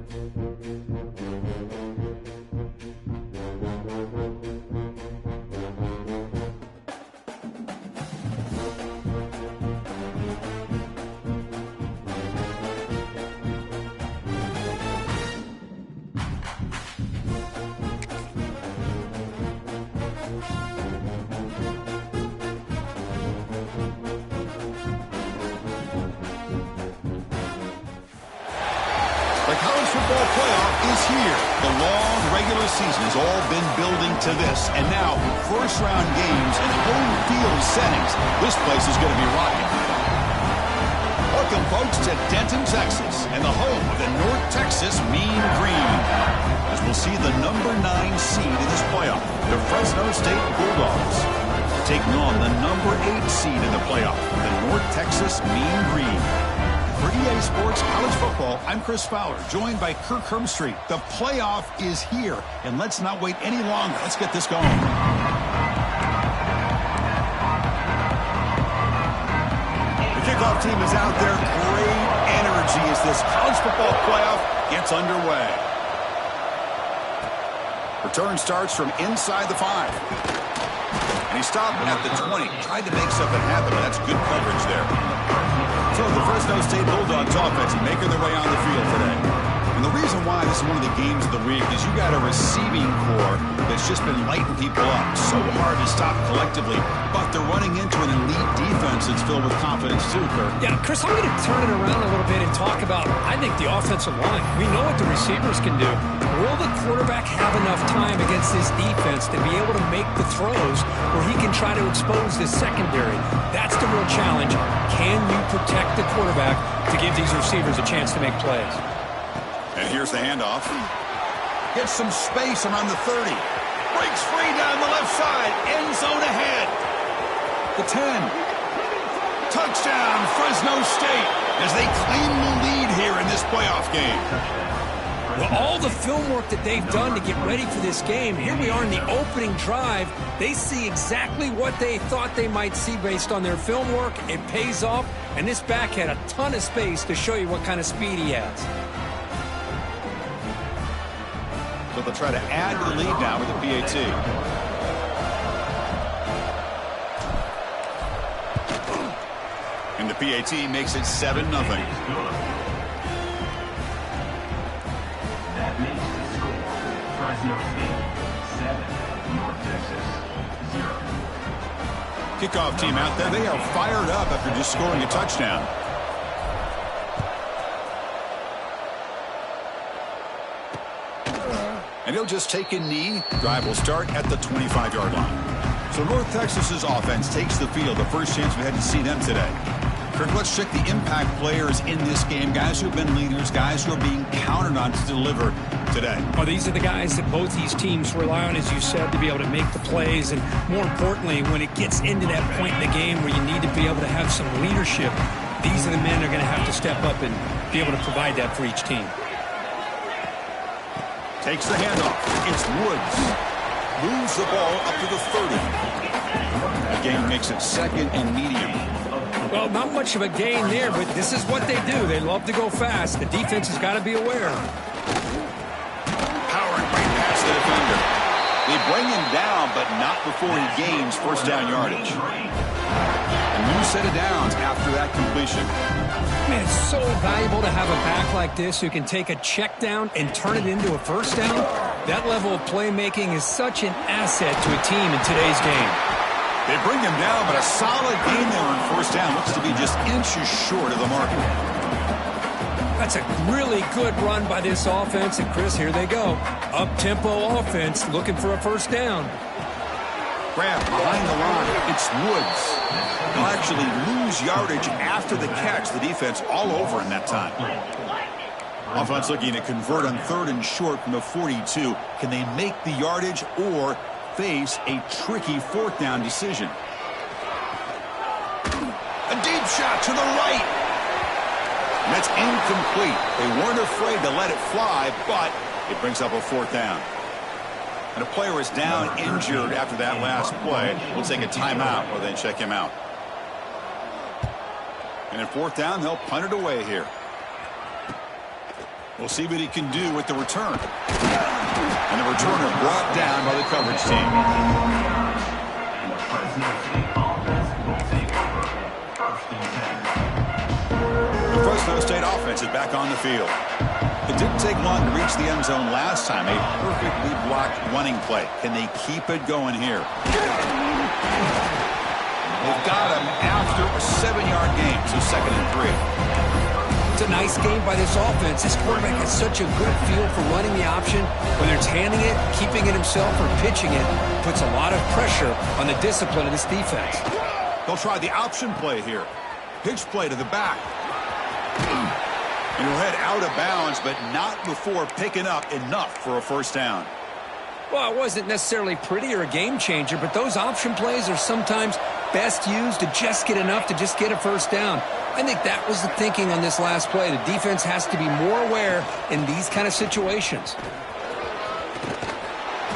The long regular season has all been building to this, and now first-round games and home field settings. This place is going to be rocking. Welcome, folks, to Denton, Texas, and the home of the North Texas Mean Green. As we'll see the number 9 seed in this playoff, the Fresno State Bulldogs, taking on the number 8 seed in the playoff, the North Texas Mean Green. For EA Sports College Football, I'm Chris Fowler, joined by Kirk Hermstreet. The playoff is here, and let's not wait any longer. Let's get this going. The kickoff team is out there. Great energy as this college football playoff gets underway. Return starts from inside the 5. And he stopped at the 20. Tried to make something happen, but that's good coverage there. So the Fresno State Bulldogs offense making their way on the field today. And the reason why this is one of the games of the week is you got a receiving core that's just been lighting people up. So hard to stop collectively, but they're running into an elite defense that's filled with confidence too, Kirk. Yeah, Chris, I'm going to turn it around a little bit and talk about, I think, the offensive line. We know what the receivers can do. Will the quarterback have enough time against this defense to be able to make the throws where he can try to expose this secondary? That's the real challenge. Can you protect the quarterback to give these receivers a chance to make plays? And here's the handoff. Gets some space around the 30. Breaks free down the left side. End zone ahead. The 10. Touchdown, Fresno State, as they claim the lead here in this playoff game. Well, all the film work that they've done to get ready for this game, here we are in the opening drive. They see exactly what they thought they might see based on their film work. It pays off, and this back had a ton of space to show you what kind of speed he has. So they'll try to add to the lead now with the PAT. And the PAT makes it 7-0. That makes the score Fresno State 7, North Texas 0. Kickoff team out there. They are fired up after just scoring a touchdown. And he'll just take a knee. Drive will start at the 25-yard line. So North Texas's offense takes the field. The first chance we had to see them today. Kirk, let's check the impact players in this game. Guys who have been leaders, guys who are being counted on to deliver today. Well, these are the guys that both these teams rely on, as you said, to be able to make the plays. And more importantly, when it gets into that point in the game where you need to be able to have some leadership, these are the men that are going to have to step up and be able to provide that for each team. Takes the handoff. It's Woods. Moves the ball up to the 30. The game makes it 2nd and medium. Well, not much of a gain there, but this is what they do. They love to go fast. The defense has got to be aware. Powering right past the defender. They bring him down, but not before he gains first down yardage. A new set of downs after that completion. Man, it's so valuable to have a back like this who can take a check down and turn it into a first down. That level of playmaking is such an asset to a team in today's game. They bring him down, but a solid gain there on first down. Looks to be just inches short of the mark. That's a really good run by this offense. And, Chris, here they go. Up-tempo offense looking for a first down. Grab behind the line. It's Woods. They'll actually lose yardage after the catch. The defense all over in that time. Offense looking to convert on 3rd and short from the 42. Can they make the yardage or face a tricky 4th down decision? A deep shot to the right. And that's incomplete. They weren't afraid to let it fly, but it brings up a 4th down. And a player is down injured after that last play. We'll take a timeout or then check him out. And in 4th down, they'll punt it away here. We'll see what he can do with the return. And the returner brought down by the coverage team. And the Fresno State offense will take over. First and 10. The Fresno State offense is back on the field. It didn't take long to reach the end zone last time. A perfectly blocked running play. Can they keep it going here? They've got him after a 7-yard gain, so 2nd and 3. It's a nice game by this offense. This quarterback has such a good feel for running the option. Whether it's handing it, keeping it himself, or pitching it, puts a lot of pressure on the discipline of this defense. They'll try the option play here. Pitch play to the back. And he'll head out of bounds, but not before picking up enough for a first down. Well, it wasn't necessarily pretty or a game changer, but those option plays are sometimes best used to just get enough to just get a first down. I think that was the thinking on this last play. The defense has to be more aware in these kind of situations.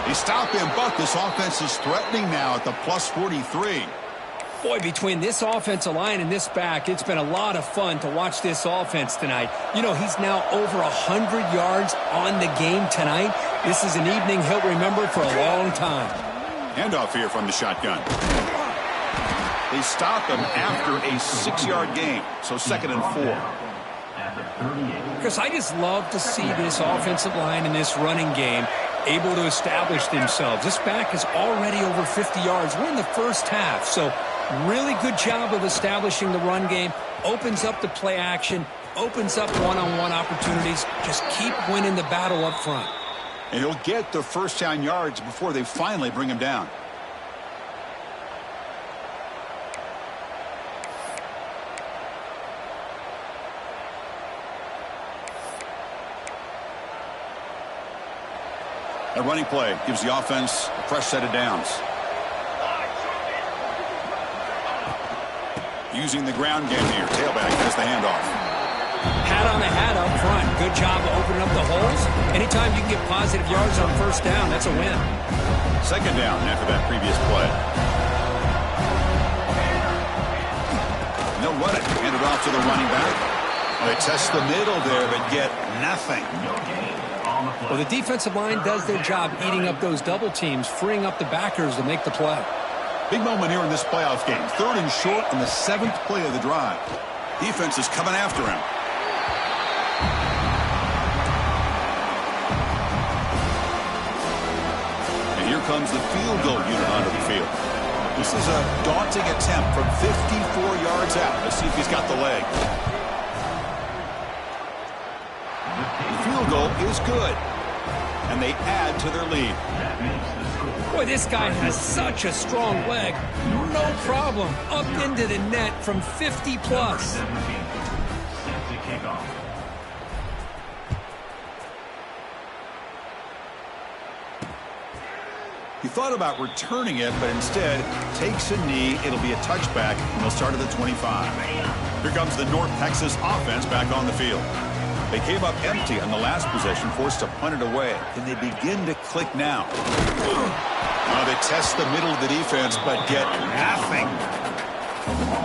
They stop him, but this offense is threatening now at the plus 43. Boy, between this offensive line and this back, it's been a lot of fun to watch this offense tonight. You know, he's now over 100 yards on the game tonight. This is an evening he'll remember for a long time. Handoff here from the shotgun. They stop him after a 6-yard gain, so 2nd and 4. Chris, I just love to see this offensive line in this running game able to establish themselves. This back is already over 50 yards. We're in the first half, so really good job of establishing the run game. Opens up the play action, opens up one-on-one opportunities. Just keep winning the battle up front. And he'll get the first down yards before they finally bring him down. A running play gives the offense a fresh set of downs. Using the ground game here. Tailback has the handoff. Hat on the hat up front. Good job of opening up the holes. Anytime you can get positive yards on first down, that's a win. 2nd down after that previous play. And they'll run it. Hand it off to the running back. They test the middle there, but get nothing. Well, the defensive line does their job eating up those double teams, freeing up the backers to make the play. Big moment here in this playoff game. 3rd and short in the 7th play of the drive. Defense is coming after him. And here comes the field goal unit onto the field. This is a daunting attempt from 54 yards out. Let's see if he's got the leg. The field goal is good. And they add to their lead. Boy, this guy has such a strong leg. No problem. Up into the net from 50 plus. He thought about returning it, but instead takes a knee. It'll be a touchback, and they'll start at the 25. Here comes the North Texas offense back on the field. They came up empty on the last possession, forced to punt it away. Can they begin to click now? They test the middle of the defense, but get nothing.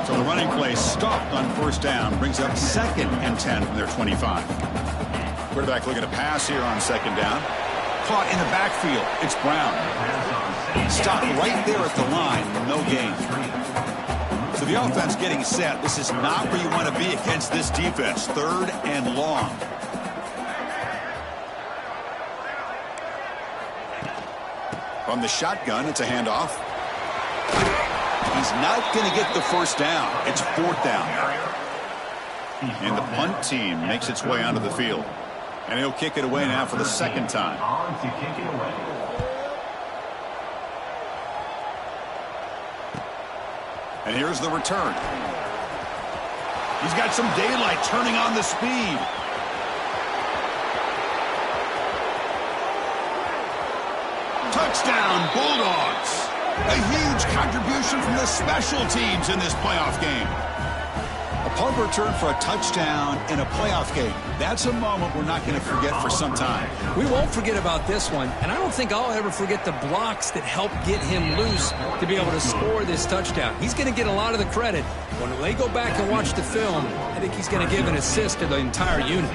So the running play stopped on first down, brings up 2nd and 10 from their 25. Quarterback looking to pass here on 2nd down. Caught in the backfield. It's Brown. Stopped right there at the line. No gain. So the offense getting set. This is not where you want to be against this defense. 3rd and long. From the shotgun, it's a handoff. He's not going to get the first down. It's 4th down. And the punt team makes its way onto the field. And he'll kick it away now for the 2nd time. On to kick it away. And here's the return. He's got some daylight turning on the speed. Touchdown, Bulldogs. A huge contribution from the special teams in this playoff game. A punt return for a touchdown in a playoff game. That's a moment we're not going to forget for some time. We won't forget about this one, and I don't think I'll ever forget the blocks that helped get him loose to be able to score this touchdown. He's going to get a lot of the credit. When they go back and watch the film, I think he's going to give an assist to the entire unit.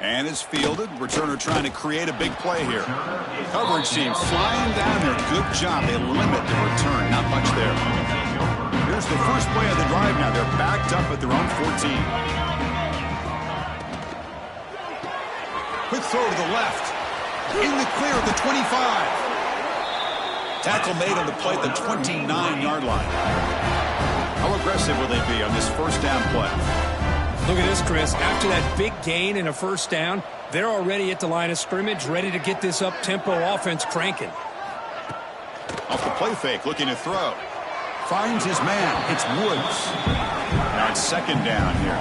And it's fielded. Returner trying to create a big play here. Coverage team flying down there. Good job. They limit the return. Not much there. Here's the first play of the drive now. They're backed up at their own 14. Quick throw to the left. In the clear at the 25. Tackle made on the play at the 29-yard line. How aggressive will they be on this first down play? Look at this, Chris. After that big gain and a first down, they're already at the line of scrimmage, ready to get this up-tempo offense cranking. Off the play fake, looking to throw. Finds his man. It's Woods. Now it's second down here.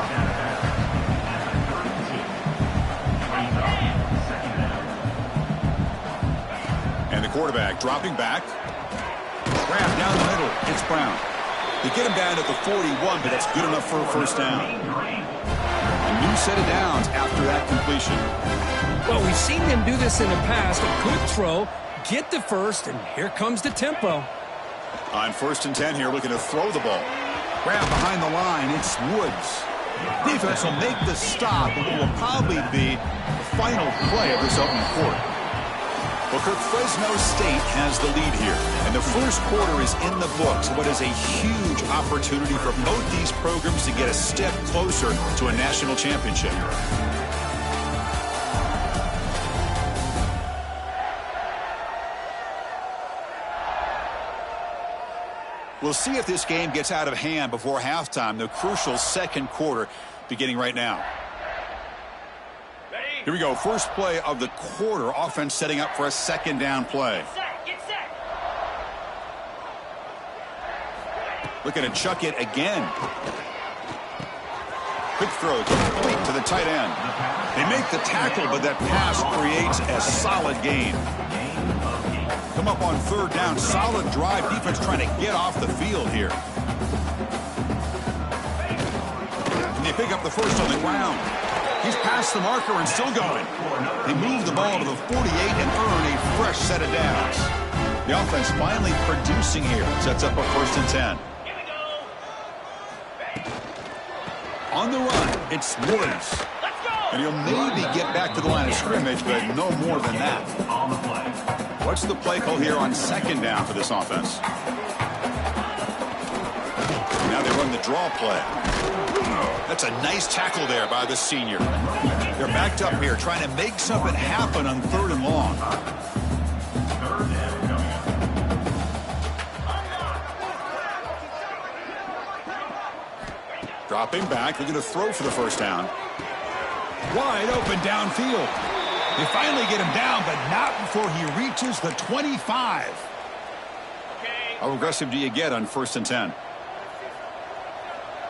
And the quarterback dropping back. Grab down the middle. It's Brown. They get him down at the 41, but that's good enough for a first down. A new set of downs after that completion. Well, we've seen them do this in the past. A good throw, get the first, and here comes the tempo. On 1st and 10 here, looking to throw the ball. Grab behind the line. It's Woods. Defense will make the stop, and what will probably be the final play of this opening quarter. Well, Kirk, Fresno State has the lead here, and the first quarter is in the books. What is a huge opportunity for both these programs to get a step closer to a national championship. We'll see if this game gets out of hand before halftime, the crucial second quarter beginning right now. Here we go. First play of the quarter. Offense setting up for a second down play. Get set. Looking to chuck it again. Quick throw complete to the tight end. They make the tackle, but that pass creates a solid gain. Come up on 3rd down. Solid drive. Defense trying to get off the field here. And they pick up the first on the ground. He's past the marker and still going. They move the ball to the 48 and earn a fresh set of downs. The offense finally producing here. Sets up a 1st and 10. Here we go. On the run, it's Woods. Let's go. And he'll maybe get back to the line of scrimmage, but no more than that. On the play. What's the play call here on 2nd down for this offense? Now they run the draw play. That's a nice tackle there by the senior. They're backed up here trying to make something happen on 3rd and long. Dropping back, looking to throw for the first down. Wide open downfield. They finally get him down, but not before he reaches the 25. How aggressive do you get on 1st and 10?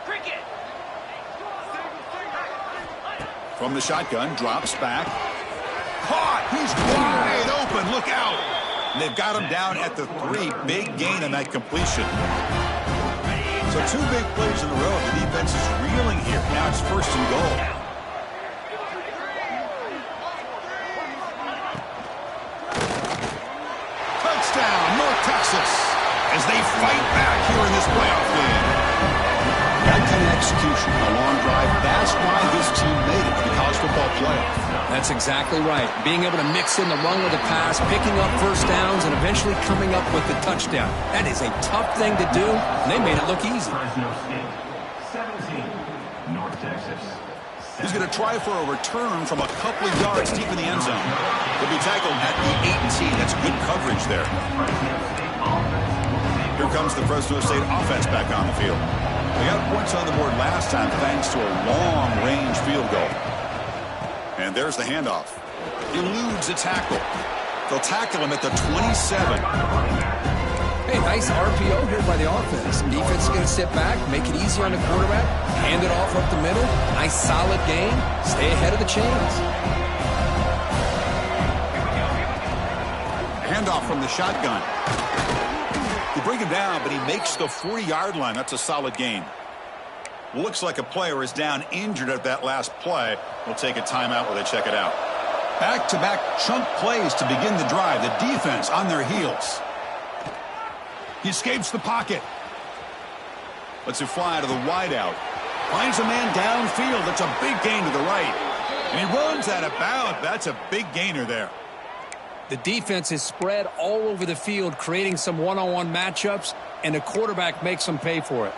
Cricket. From the shotgun, drops back. Caught! He's wide open. Look out! And they've got him down at the 3. Big gain on that completion. So 2 big plays in a row. The defense is reeling here. Now it's 1st and goal. Touchdown, North Texas, as they fight back here in this playoff game. That kind of execution, a long drive, that's why this team made it to the college football playoff. That's exactly right. Being able to mix in the run with the pass, picking up first downs, and eventually coming up with the touchdown. That is a tough thing to do, and they made it look easy. Fresno State, 17. North Texas. He's going to try for a return from a couple of yards deep in the end zone. He'll be tackled at the 18. That's good coverage there. Here comes the Fresno State offense back on the field. They got points on the board last time thanks to a long-range field goal. And there's the handoff. Eludes a tackle. They'll tackle him at the 27. Hey, nice RPO here by the offense. Defense is going to sit back, make it easy on the quarterback, hand it off up the middle. Nice solid gain. Stay ahead of the chains. Handoff from the shotgun. They bring him down, but he makes the 40-yard line. That's a solid gain. Looks like a player is down injured at that last play. We'll take a timeout while they check it out. Back-to-back chunk plays to begin the drive. The defense on their heels. He escapes the pocket. Lets it fly to the wideout. Finds a man downfield. That's a big gain to the right. And he runs out of bounds. That's a big gainer there. The defense is spread all over the field, creating some one-on-one matchups, and the quarterback makes them pay for it.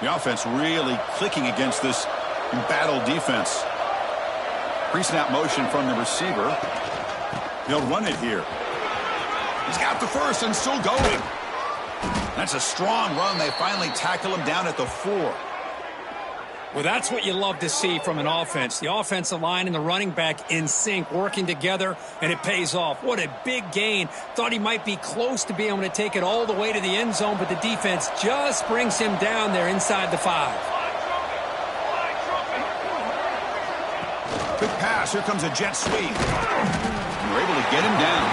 The offense really clicking against this embattled defense. Pre-snap motion from the receiver. He'll run it here. He's got the first and still going. That's a strong run. They finally tackle him down at the 4. Well, that's what you love to see from an offense. The offensive line and the running back in sync, working together, and it pays off. What a big gain. Thought he might be close to being able to take it all the way to the end zone, but the defense just brings him down there inside the 5. Quick pass. Here comes a jet sweep. We're able to get him down.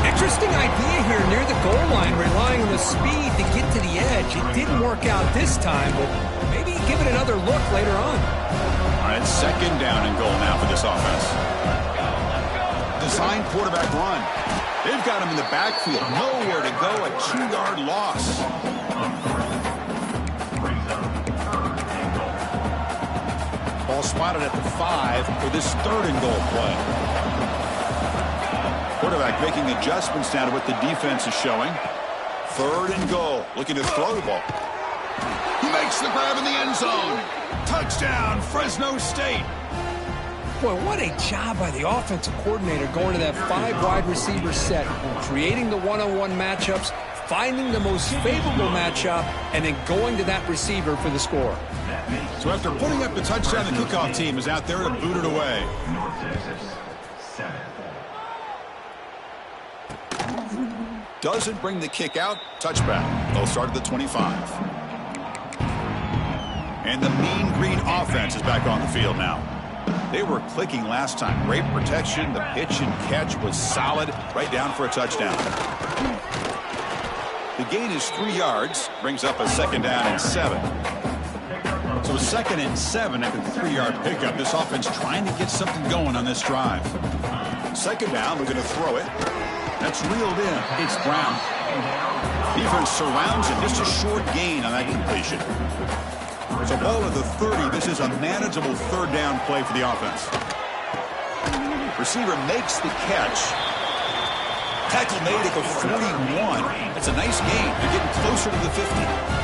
Interesting idea here near the goal line, relying on the speed to get to the edge. It didn't work out this time, but maybe give it another look later on. All right, second down and goal now for this offense. Design quarterback run. They've got him in the backfield. Nowhere to go. A 2-yard loss. Ball spotted at the 5 for this third and goal play. Quarterback making adjustments now to what the defense is showing. Third and goal. Looking to throw the ball. He makes the grab in the end zone. Touchdown, Fresno State. Boy, what a job by the offensive coordinator going to that 5 wide receiver set, creating the one-on-one matchups, finding the most favorable matchup, and then going to that receiver for the score. So after putting up the touchdown, the kickoff team is out there to boot it away. Doesn't bring the kick out. Touchback. They'll start at the 25. And the mean green offense is back on the field now. They were clicking last time. Great protection. The pitch and catch was solid. Right down for a touchdown. The gain is 3 yards. Brings up a second down and 7. So a second and 7 after the 3-yard pickup. This offense trying to get something going on this drive. Second down. We're going to throw it. That's reeled in. It's Brown. Defense surrounds him. Just a short gain on that completion. So ball at the 30. This is a manageable third down play for the offense. Receiver makes the catch. Tackle made at the 41. That's a nice gain. They're getting closer to the 50.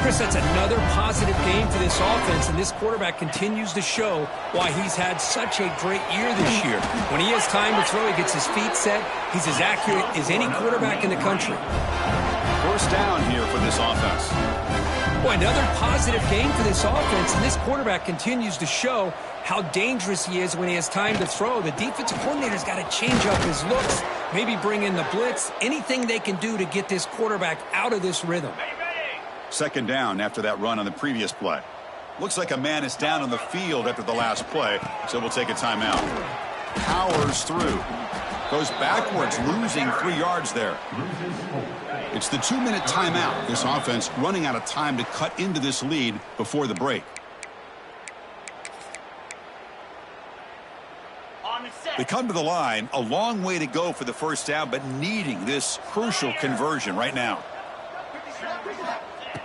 Chris, that's another positive game for this offense, and this quarterback continues to show why he's had such a great year this year. When he has time to throw, he gets his feet set. He's as accurate as any quarterback in the country. First down here for this offense. Boy, another positive game for this offense, and this quarterback continues to show how dangerous he is when he has time to throw. The defensive coordinator's got to change up his looks, maybe bring in the blitz, anything they can do to get this quarterback out of this rhythm. Second down after that run on the previous play. Looks like a man is down on the field after the last play, so we'll take a timeout. Powers through. Goes backwards, losing 3 yards there. It's the 2-minute timeout. This offense running out of time to cut into this lead before the break. They come to the line, a long way to go for the first down, but needing this crucial conversion right now.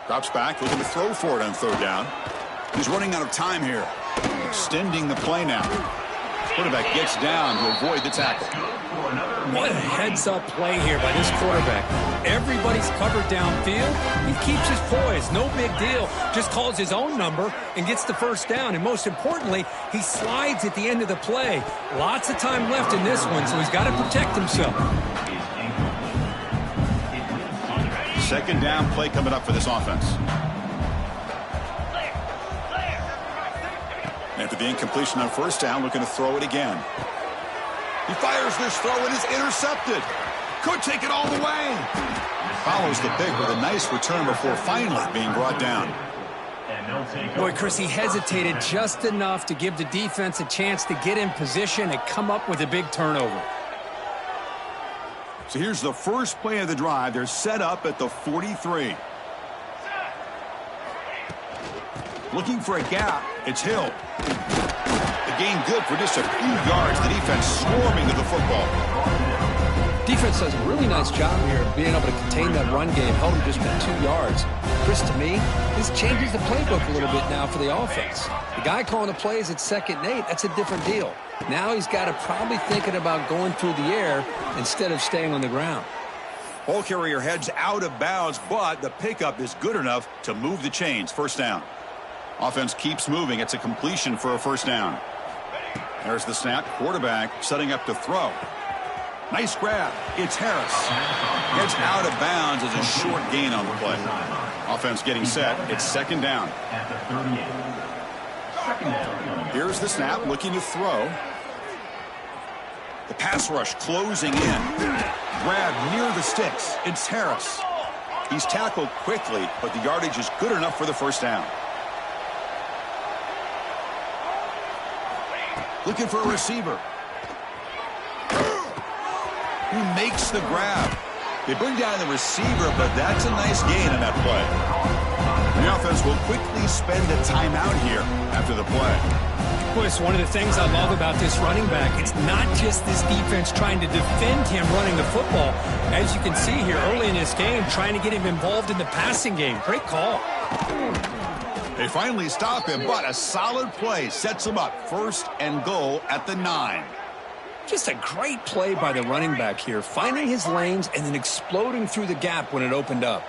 Drops back, looking to throw for it on third down. He's running out of time here. Extending the play now. Quarterback gets down to avoid the tackle. What a heads-up play here by this quarterback. Everybody's covered downfield. He keeps his poise. No big deal. Just calls his own number and gets the first down. And most importantly, he slides at the end of the play. Lots of time left in this one, so he's got to protect himself. Second down play coming up for this offense. After the incompletion on first down, looking to throw it again. He fires this throw and is intercepted. Could take it all the way. Follows the pick with a nice return before finally being brought down. Boy, Chris, he hesitated just enough to give the defense a chance to get in position and come up with a big turnover. So here's the first play of the drive. They're set up at the 43. Looking for a gap. It's Hill. The gain good for just a few yards. The defense swarming to the football. Defense does a really nice job here of being able to contain that run game, held him just at 2 yards. Chris, to me, this changes the playbook a little bit now for the offense. The guy calling the plays at 2nd and 8, that's a different deal. Now he's got to probably thinking about going through the air instead of staying on the ground. Ball carrier heads out of bounds, but the pickup is good enough to move the chains. First down. Offense keeps moving. It's a completion for a first down. There's the snap. Quarterback setting up to throw. Nice grab. It's Harris. Heads out of bounds as a short gain on the play. Offense getting set. It's 2nd down. At the 38. 2nd down. Here's the snap. Looking to throw. The pass rush closing in. Grab near the sticks. It's Harris. He's tackled quickly, but the yardage is good enough for the first down. Looking for a receiver. Who makes the grab. They bring down the receiver, but that's a nice gain on that play. The offense will quickly spend a timeout here after the play. Boy, it's one of the things I love about this running back. It's not just this defense trying to defend him running the football. As you can see here early in this game, trying to get him involved in the passing game. Great call. They finally stop him, but a solid play sets him up. 1st and goal at the 9. Just a great play by the running back here, finding his lanes and then exploding through the gap when it opened up.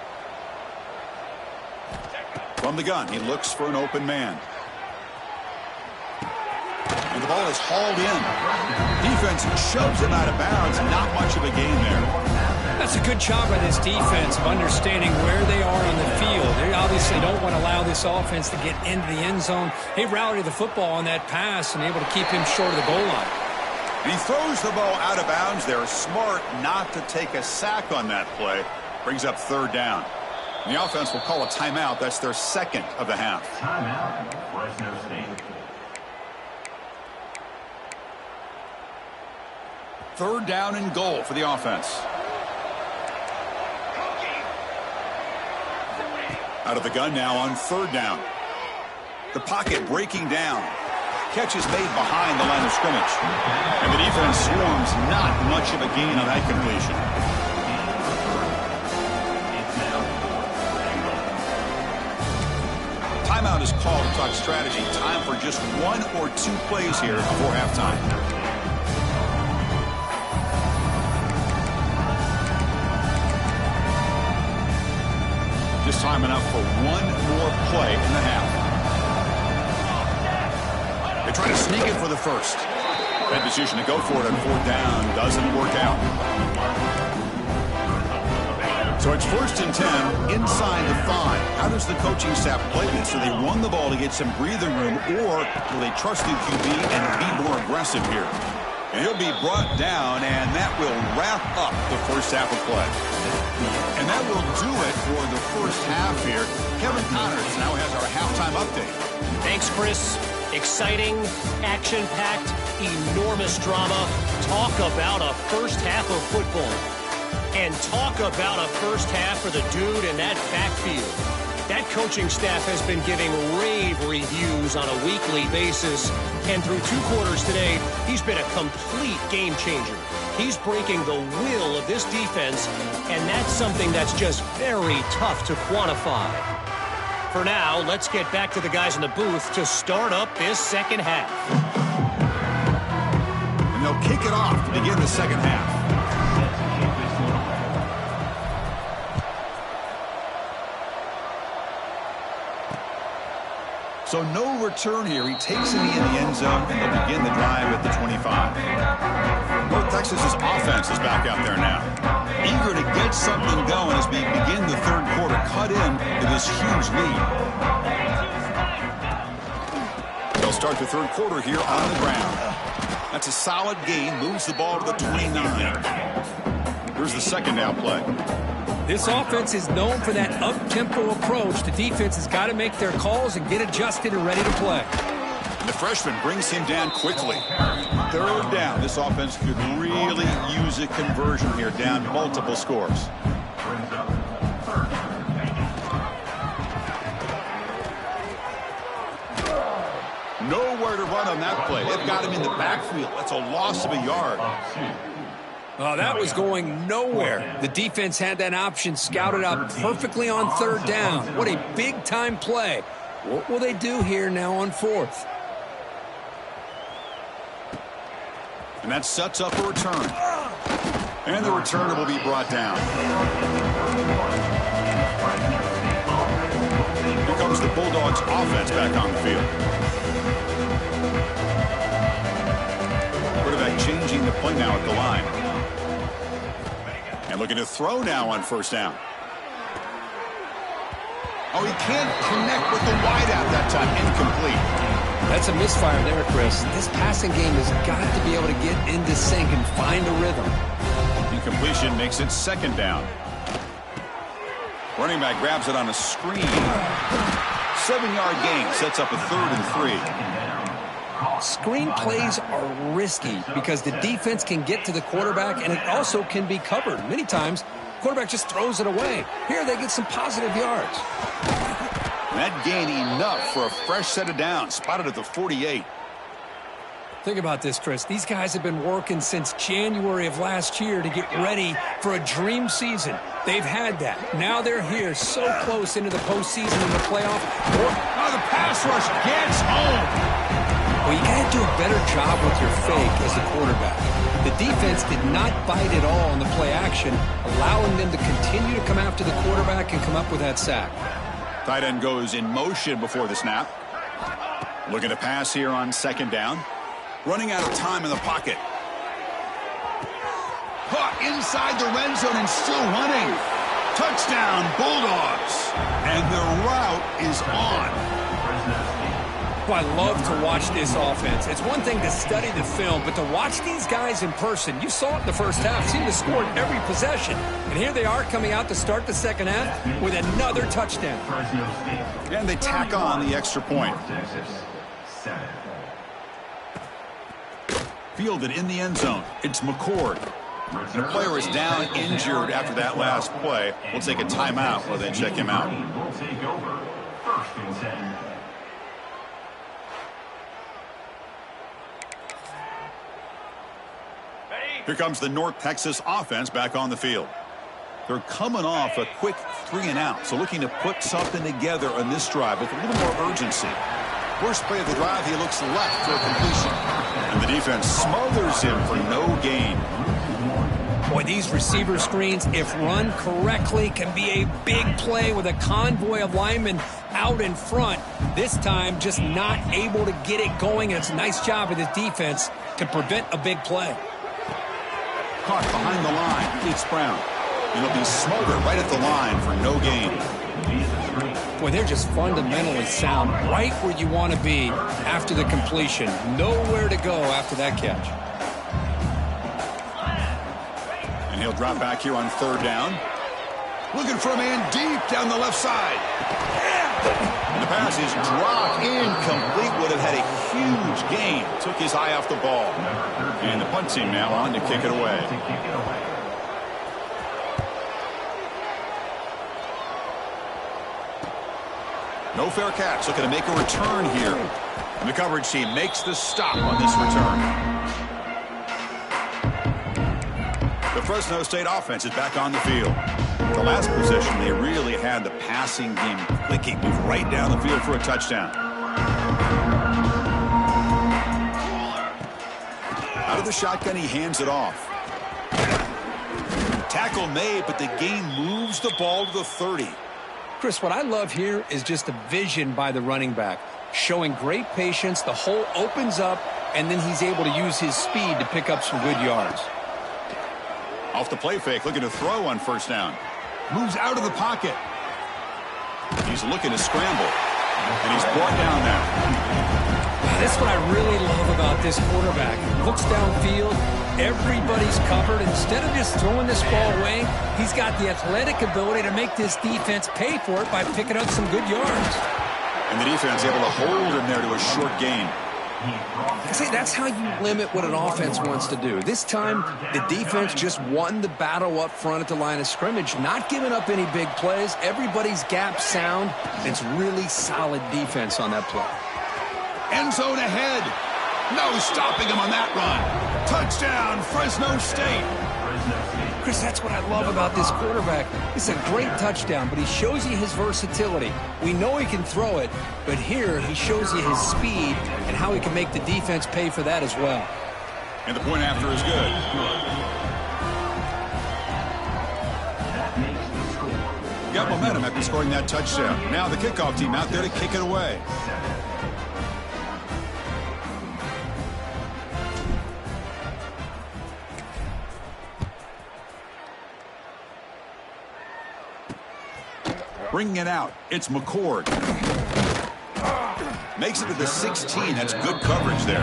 From the gun, he looks for an open man. And the ball is hauled in. Defense shoves him out of bounds. Not much of a gain there. That's a good job by this defense of understanding where they are on the field. They obviously don't want to allow this offense to get into the end zone. They rallied the football on that pass and able to keep him short of the goal line. And he throws the ball out of bounds there. Smart not to take a sack on that play. Brings up 3rd down. And the offense will call a timeout. That's their 2nd of the half. Timeout. Fresno State. 3rd down and goal for the offense. Out of the gun now on 3rd down. The pocket breaking down. Catch is made behind the line of scrimmage. And the defense swarms. Not much of a gain on that completion. Timeout is called to talk strategy. Time for just 1 or 2 plays here before halftime. Just time enough for 1 more play in the half. They try to sneak it for the first. That decision to go for it on 4th down doesn't work out. So it's 1st and 10 inside the 5. How does the coaching staff play this? Do they run the ball to get some breathing room, or will they trust the QB and be more aggressive here? And he'll be brought down, and that will wrap up the first half of play. And that will do it for the first half here. Kevin Connors now has our halftime update. Thanks, Chris. Exciting, action-packed, enormous drama. Talk about a first half of football. And talk about a first half for the dude in that backfield. That coaching staff has been giving rave reviews on a weekly basis. And through 2 quarters today, he's been a complete game changer. He's breaking the will of this defense, and that's something that's just very tough to quantify. For now, let's get back to the guys in the booth to start up this second half. And they'll kick it off to begin the second half. So no return here. He takes it in the end zone, and they'll begin the drive at the 25. North Texas's offense is back out there now. Eager to get something going as we begin the 3rd quarter. Cut in to this huge lead. They'll start the 3rd quarter here on the ground. That's a solid gain. Moves the ball to the 29. Here's the 2nd down play. This offense is known for that up-tempo approach. The defense has got to make their calls and get adjusted and ready to play. The freshman brings him down quickly. 3rd down. This offense could really use a conversion here, down multiple scores. Nowhere to run on that play. They've got him in the backfield. That's a loss of a yard. Oh, that was going nowhere. The defense had that option scouted out perfectly on third down. What a big-time play. What will they do here now on fourth? And that sets up a return. And the returner will be brought down. Here comes the Bulldogs offense back on the field. Quarterback changing the play now at the line. And looking to throw now on first down. Oh, he can't connect with the wideout that time. Incomplete. That's a misfire there, Chris. This passing game has got to be able to get into sync and find a rhythm. Incompletion makes it second down. Running back grabs it on a screen. 7-yard gain sets up a 3rd and 3. Screen plays are risky because the defense can get to the quarterback and it also can be covered. Many times, quarterback just throws it away. Here they get some positive yards. And that gain enough for a fresh set of downs. Spotted at the 48. Think about this, Chris. These guys have been working since January of last year to get ready for a dream season. They've had that. Now they're here so close into the postseason and the playoff. Oh, the pass rush gets home. Well, you got to do a better job with your fake as the quarterback. The defense did not bite at all on the play action, allowing them to continue to come after the quarterback and come up with that sack. Tight end goes in motion before the snap. Looking to pass here on second down. Running out of time in the pocket. Caught inside the red zone and still running. Touchdown, Bulldogs. And their route is on. I love to watch this offense. It's one thing to study the film, but to watch these guys in person, you saw it in the first half, seemed to score every possession. And here they are coming out to start the second half with another touchdown. And they tack on the extra point. Fielded in the end zone. It's McCord. The player is down injured after that last play. We'll take a timeout while they check him out. Here comes the North Texas offense back on the field. They're coming off a quick 3-and-out, so looking to put something together on this drive with a little more urgency. First play of the drive, he looks left for a completion. And the defense smothers him for no gain. Boy, these receiver screens, if run correctly, can be a big play with a convoy of linemen out in front. This time, just not able to get it going. And it's a nice job of the defense to prevent a big play. Caught behind the line. It's Brown. And he'll be smothered right at the line for no gain. Boy, they're just fundamentally sound, right where you want to be after the completion. Nowhere to go after that catch. And he'll drop back here on third down. Looking for a man deep down the left side. And the pass is dropped incomplete. Would have had a huge gain. Took his eye off the ball. And the punt team now on to kick it away. No fair catch. Looking to make a return here. And the coverage team makes the stop on this return. The Fresno State offense is back on the field. The last possession, they really had the passing game clicking. Move right down the field for a touchdown. Out of the shotgun, he hands it off. Tackle made, but the gain moves the ball to the 30. Chris, what I love here is just the vision by the running back. Showing great patience, the hole opens up, and then he's able to use his speed to pick up some good yards. Off the play fake, looking to throw on first down. Moves out of the pocket. He's looking to scramble. And he's brought down there. That's what I really love about this quarterback. Looks downfield. Everybody's covered. Instead of just throwing this ball away, he's got the athletic ability to make this defense pay for it by picking up some good yards. And the defense able to hold him there to a short gain. See, that's how you limit what an offense wants to do. This time, the defense just won the battle up front at the line of scrimmage, not giving up any big plays. Everybody's gap sound. It's really solid defense on that play. End zone ahead. No stopping him on that run. Touchdown, Fresno State. Chris, that's what I love about this quarterback. It's a great touchdown, but he shows you his versatility. We know he can throw it, but here he shows you his speed and how he can make the defense pay for that as well. And the point after is good. Got momentum after scoring that touchdown. Now the kickoff team out there to kick it away. Bringing it out, it's McCord. Makes it to the 16. That's good coverage there.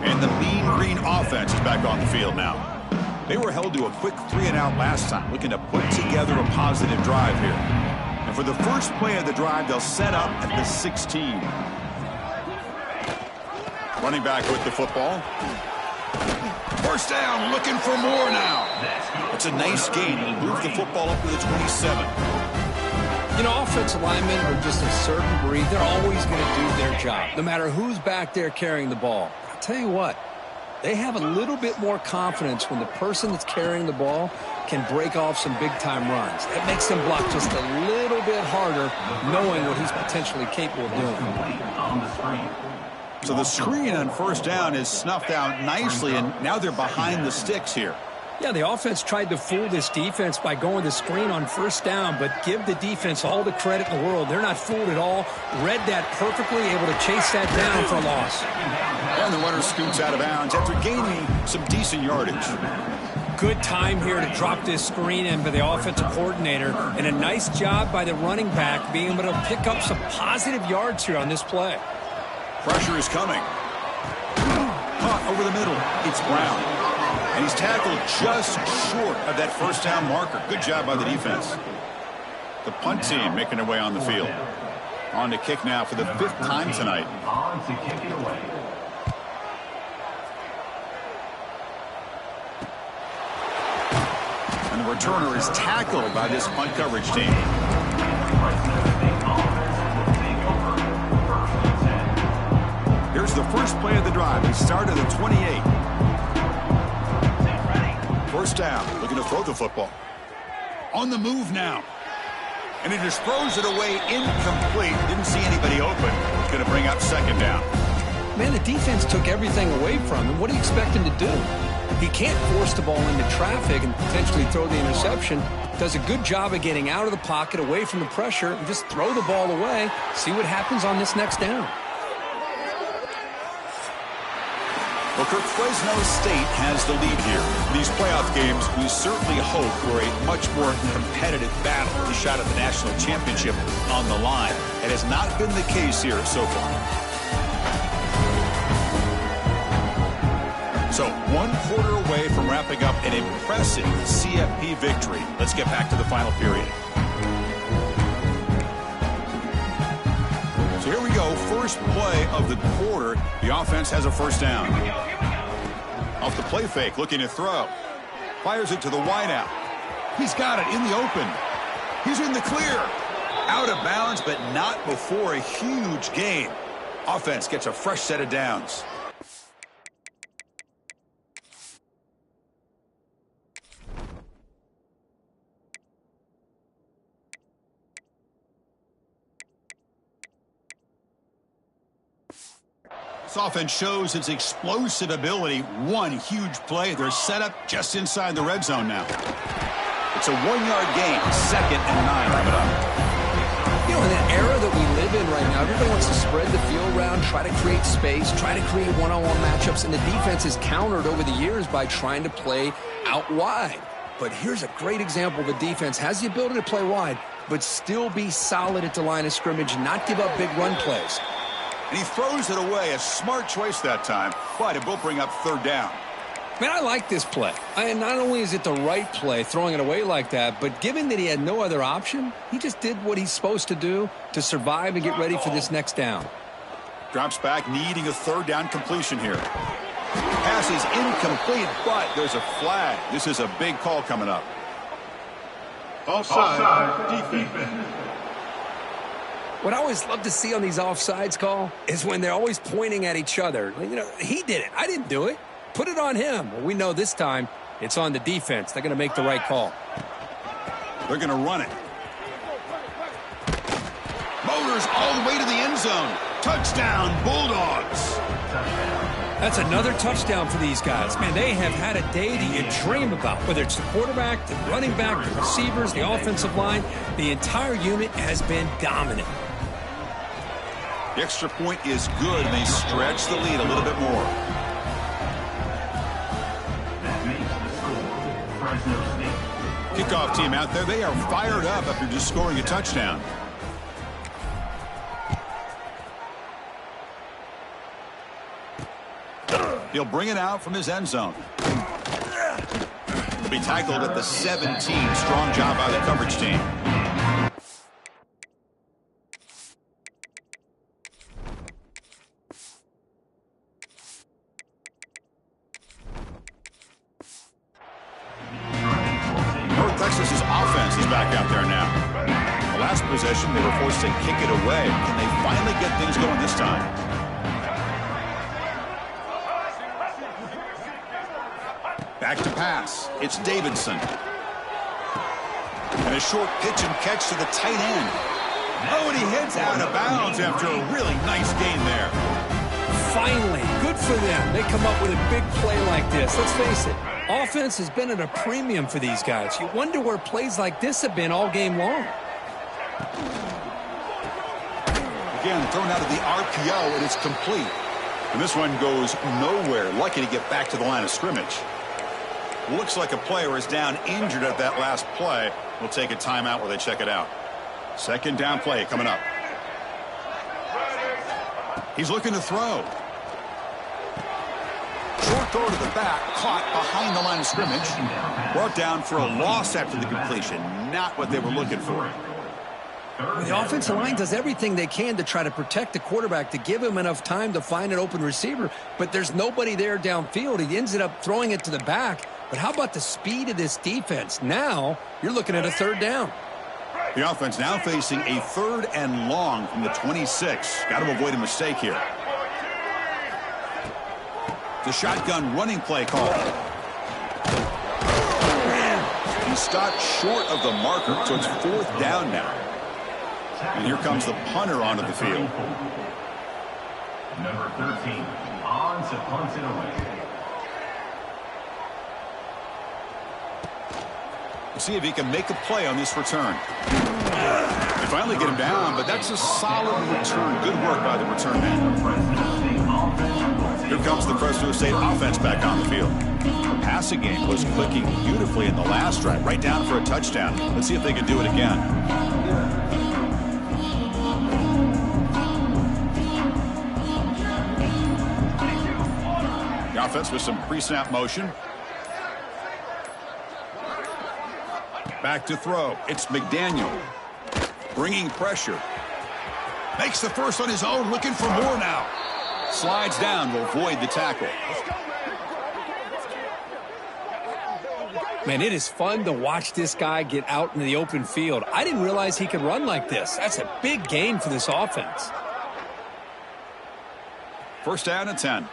And the Mean Green offense is back on the field now. They were held to a quick 3-and-out last time, looking to put together a positive drive here. And for the first play of the drive, they'll set up at the 16. Running back with the football. First down, looking for more now. It's a nice gain. He'll move the football up to the 27. You know, offensive linemen are just a certain breed. They're always going to do their job, no matter who's back there carrying the ball. I'll tell you what, they have a little bit more confidence when the person that's carrying the ball can break off some big-time runs. It makes them block just a little bit harder, knowing what he's potentially capable of doing. So the screen on first down is snuffed out nicely, and now they're behind the sticks here. Yeah, the offense tried to fool this defense by going the screen on first down, but give the defense all the credit in the world. They're not fooled at all. Read that perfectly, able to chase that down for a loss. And the runner scoots out of bounds after gaining some decent yardage. Good time here to drop this screen in by the offensive coordinator, and a nice job by the running back being able to pick up some positive yards here on this play. Pressure is coming. Caught over the middle. It's Brown. And he's tackled just short of that first down marker. Good job by the defense. The punt team making their way on the field. On to kick now for the 5th time tonight. On to kick it away. And the returner is tackled by this punt coverage team. Here's the first play of the drive. They start at the 28. First down, looking to throw the football. On the move now. And he just throws it away incomplete. Didn't see anybody open. It's going to bring up second down. Man, the defense took everything away from him. What do you expect him to do? He can't force the ball into traffic and potentially throw the interception. Does a good job of getting out of the pocket, away from the pressure, and just throw the ball away. See what happens on this next down. Well, Kirk, Fresno State has the lead here. In these playoff games, we certainly hope for a much more competitive battle. The shot at the national championship on the line. It has not been the case here so far. So, 1 quarter away from wrapping up an impressive CFP victory. Let's get back to the final period. So here we go, first play of the quarter. The offense has a first down. Off the play fake, looking to throw. Fires it to the wideout. He's got it in the open. He's in the clear. Out of bounds, but not before a huge gain. Offense gets a fresh set of downs. This offense shows its explosive ability. One huge play. They're set up just inside the red zone now. It's a 1-yard gain. 2nd and 9 coming up. You know, in an era that we live in right now, everybody wants to spread the field around, try to create space, try to create one-on-one matchups, and the defense is countered over the years by trying to play out wide. But here's a great example. The defense has the ability to play wide, but still be solid at the line of scrimmage, not give up big run plays. And he throws it away. A smart choice that time, but it will bring up 3rd down. Man, I like this play. Not only is it the right play, throwing it away like that, but given that he had no other option, he just did what he's supposed to do to survive and get ready for this next down. Drops back, needing a 3rd down completion here. Pass is incomplete, but there's a flag. This is a big call coming up. Offside defense. What I always love to see on these offsides call is when they're always pointing at each other. You know, he did it. I didn't do it. put it on him. Well, we know this time it's on the defense. They're going to make the right call. They're going to run it. Motors all the way to the end zone. Touchdown, Bulldogs. That's another touchdown for these guys. Man, they have had a day that you dream about. Whether it's the quarterback, the running back, the receivers, the offensive line, the entire unit has been dominant. The extra point is good, and they stretch the lead a little bit more. That makes the score Fresno State. Kickoff team out there, they are fired up after just scoring a touchdown. He'll bring it out from his end zone. He'll be tackled at the 17. Strong job by the coverage team. North Texas's offense is back out there now. The last possession, they were forced to kick it away. Can they finally get things going this time? Back to pass. It's Davidson. And a short pitch and catch to the tight end. Oh, and he heads out of bounds after a really nice gain there. Finally, good for them. They come up with a big play like this. Let's face it, offense has been at a premium for these guys. You wonder where plays like this have been all game long. Again, thrown out of the RPO, and it's complete. And this one goes nowhere. Lucky to get back to the line of scrimmage. Looks like a player is down injured at that last play. We'll take a timeout while they check it out. Second down play coming up. He's looking to throw. Short throw to the back, caught behind the line of scrimmage. Brought down for a loss after the completion. Not what they were looking for. The offensive line does everything they can to try to protect the quarterback, to give him enough time to find an open receiver, but there's nobody there downfield. He ends up throwing it to the back. But how about the speed of this defense? Now you're looking at a third down. The offense now facing a 3rd and long from the 26. Got to avoid a mistake here. The shotgun running play call. He stopped short of the marker, so it's 4th down now. And here comes the punter onto the field. Number 13 on to punt it away. We'll see if he can make a play on this return. They finally get him down, but that's a solid return. Good work by the return man. Here comes the Fresno State offense back on the field. The passing game was clicking beautifully in the last drive, right down for a touchdown. Let's see if they can do it again. The offense with some pre-snap motion. Back to throw. It's McDaniel. Bringing pressure. Makes the first on his own, looking for more now. Slides down, will avoid the tackle. Man, it is fun to watch this guy get out in the open field. I didn't realize he could run like this. That's a big gain for this offense. First down and 10.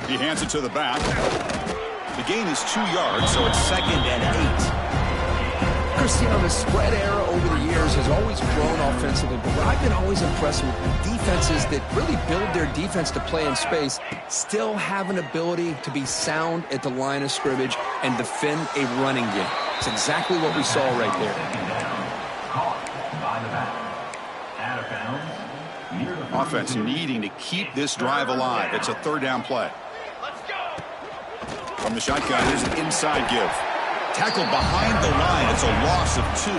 He hands it to the back. The gain is 2 yards, so it's 2nd and 8. Cristiano, the spread era over the years has always grown offensively, but what I've been always impressed with defenses that really build their defense to play in space still have an ability to be sound at the line of scrimmage and defend a running game. It's exactly what we saw right there. Offense needing to keep this drive alive. It's a 3rd down play. From the shotgun, here's an inside give. Tackled behind the line. It's a loss of 2.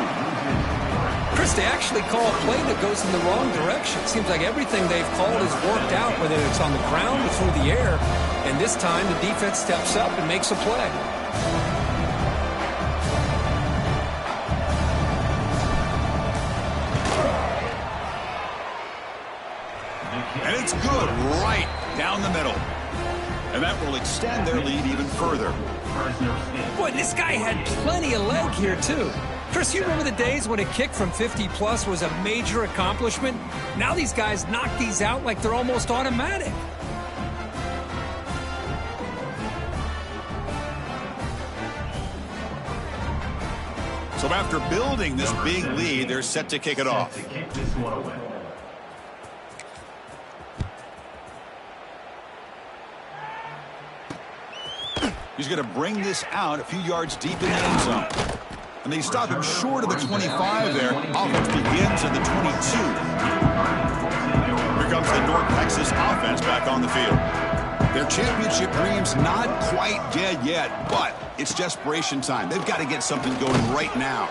Chris, they actually call a play that goes in the wrong direction. It seems like everything they've called has worked out, whether it's on the ground or through the air. And this time, the defense steps up and makes a play. And it's good right down the middle. And that will extend their lead even further. Boy, this guy had plenty of leg here, too. Chris, you remember the days when a kick from 50-plus was a major accomplishment? Now these guys knock these out like they're almost automatic. So after building this big lead, they're set to kick it off. To kick this one away. He's going to bring this out a few yards deep in the end zone. And they stop him short of the 25 there. Offense begins at the 22. Here comes the North Texas offense back on the field. Their championship dreams not quite dead yet, but it's desperation time. They've got to get something going right now.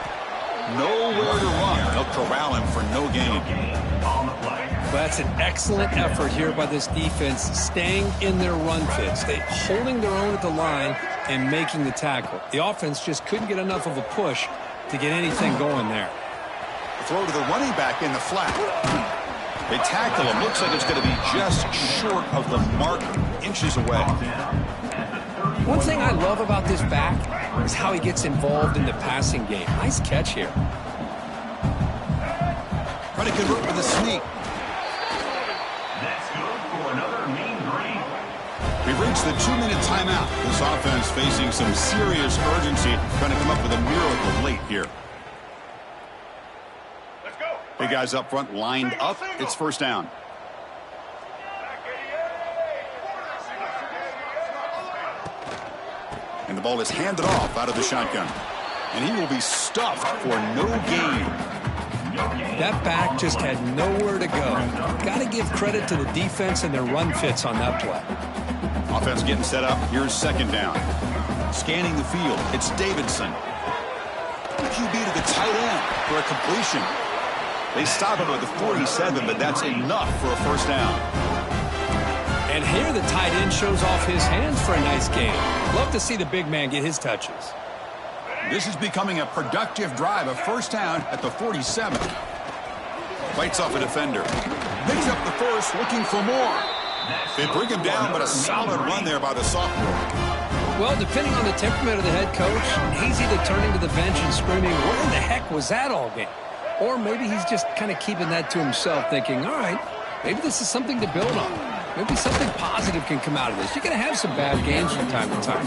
Nowhere to run. They'll corral him for no gain. That's an excellent effort here by this defense, staying in their run fits. They holding their own at the line and making the tackle. The offense just couldn't get enough of a push to get anything going there. Throw to the running back in the flat. They tackle him. Looks like it's going to be just short of the mark, inches away. One thing I love about this back is how he gets involved in the passing game. Nice catch here. Trying to convert with a sneak. That's good for another mean green. We've reached the 2-minute timeout. This offense facing some serious urgency, trying to come up with a miracle late here. Big guys up front lined up. It's first down. And the ball is handed off out of the shotgun. And he will be stuffed for no gain. That back just had nowhere to go. Got to give credit to the defense and their run fits on that play. Offense getting set up. Here's second down. Scanning the field. It's Davidson. QB to the tight end for a completion. They stop him at the 47, but that's enough for a first down. And here the tight end shows off his hands for a nice gain. Love to see the big man get his touches. This is becoming a productive drive. A first down at the 47. Fights off a defender. Picks up the first, looking for more. They bring him down, but a solid run there by the sophomore. Well, depending on the temperament of the head coach, he's either turning to the bench and screaming, "Where in the heck was that all game?" Or maybe he's just kind of keeping that to himself, thinking, all right, maybe this is something to build on. Maybe something positive can come out of this. You're going to have some bad games from time to time.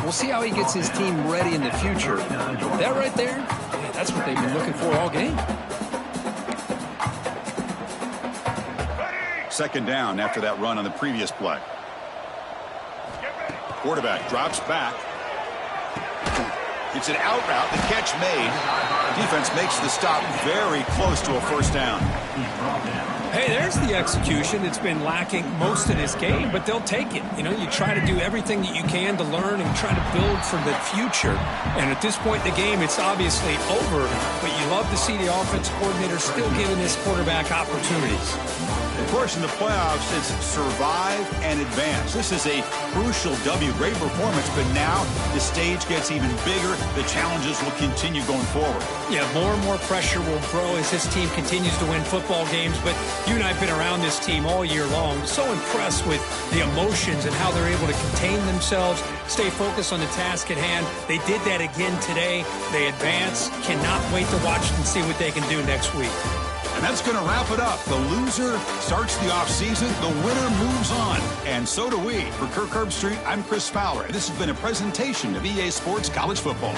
We'll see how he gets his team ready in the future. That right there, yeah, that's what they've been looking for all game. Second down after that run on the previous play. Quarterback drops back. It's an out route. The catch made. Defense makes the stop very close to a first down. Hey, there's the execution that's been lacking most of this game, but they'll take it. You know, you try to do everything that you can to learn and try to build for the future. And at this point in the game, it's obviously over, but you love to see the offense coordinator still giving this quarterback opportunities. Of course, in the playoffs, it's survive and advance. This is a crucial W. Great performance, but now the stage gets even bigger. The challenges will continue going forward. Yeah, more and more pressure will grow as this team continues to win football games, but you and I have been around this team all year long. So impressed with the emotions and how they're able to contain themselves, stay focused on the task at hand. They did that again today. They advance. Cannot wait to watch and see what they can do next week. And that's going to wrap it up. The loser starts the offseason. The winner moves on. And so do we. For Kirk Herbstreit, I'm Chris Fowler. This has been a presentation of EA Sports College Football.